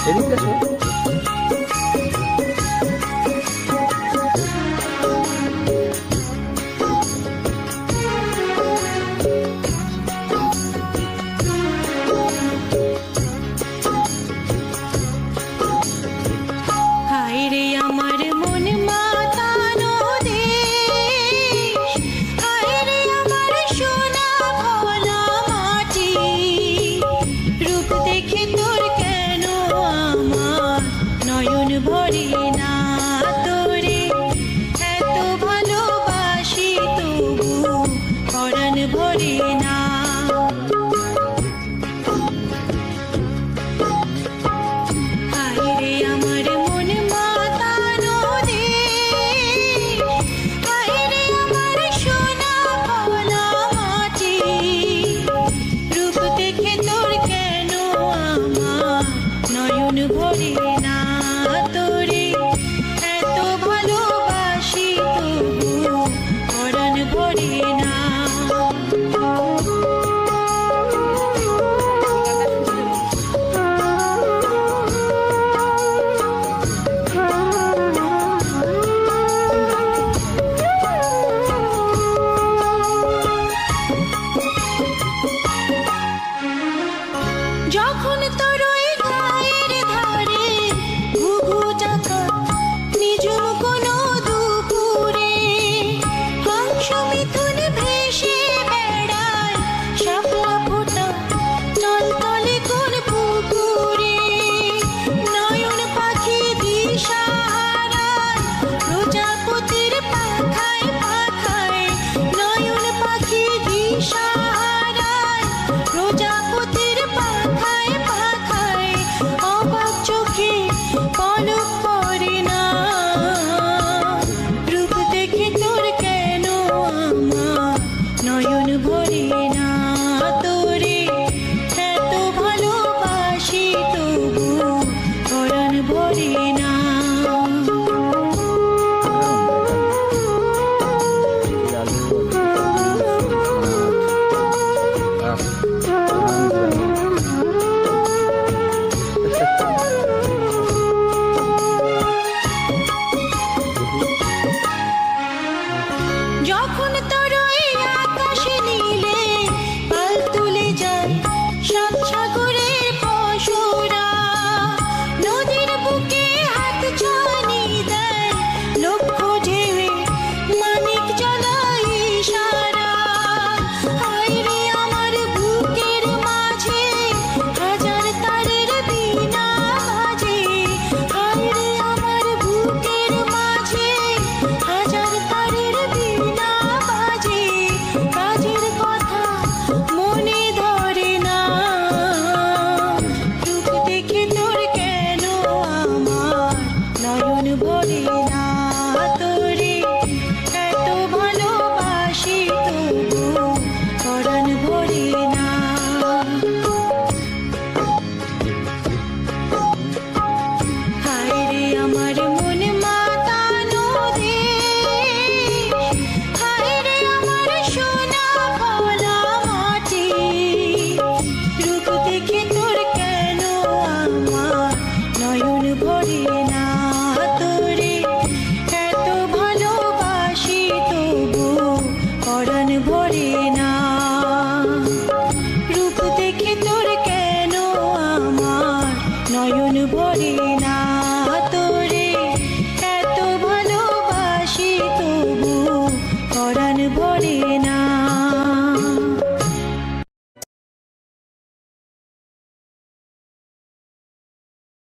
এদিকে আসো। যখন তোর ওই গায়ের ধারে ঘুঘু ডাকা নিজুম কোনো দুপুরে হংস মিথুন ভেসে বেড়ায় শাপলা ফোটা টলটলে কোন পুকুরে নয়ন পাখি দিশাহারায় প্রজাপতির পাখায় পাখায় নয়ন পাখি দিশাহারায় প্রজাপতির পাখায় পাখায় অবাক চোখে পলক পড়ে না রূপ দেখে তোর কেন আমার নয়ন ভরে না তোরে এত ভালোবাসি তবু পরাণ ভরে না যখন তোর ওই আকাশে নীলে পাল তুলে যায় সাত সাগরের পশুরা নদীর বুকে হাত ছানি দেয় লক্ষ ঢেউয়ে মানিক জ্বালায় ইশারা হায় রে আমার বুকের মাঝে হাজার তারের বীণা বাজে হায় রে আমার বুকের মাঝে হাজার তারের বীণা বাজে কাজের কথা মনে ধরে না রূপ দেখে তোর কেন আমার নয়ন ভরে না তোরে এত ভালোবাসি তবু পরাণ ভরে না হায় রে আমার মন মাতানো দেশ হায় রে আমার সোনা ভোলা মাটি রূপ দেখে তোর কেন আমার নয়ন ভরে না তোরে এত ভালোবাসি তবু পরাণ ভরে না রূপ দেখে তোর কেন আমার নয়ন ভরে না তোরে এত ভালোবাসি তবু পরাণ ভরে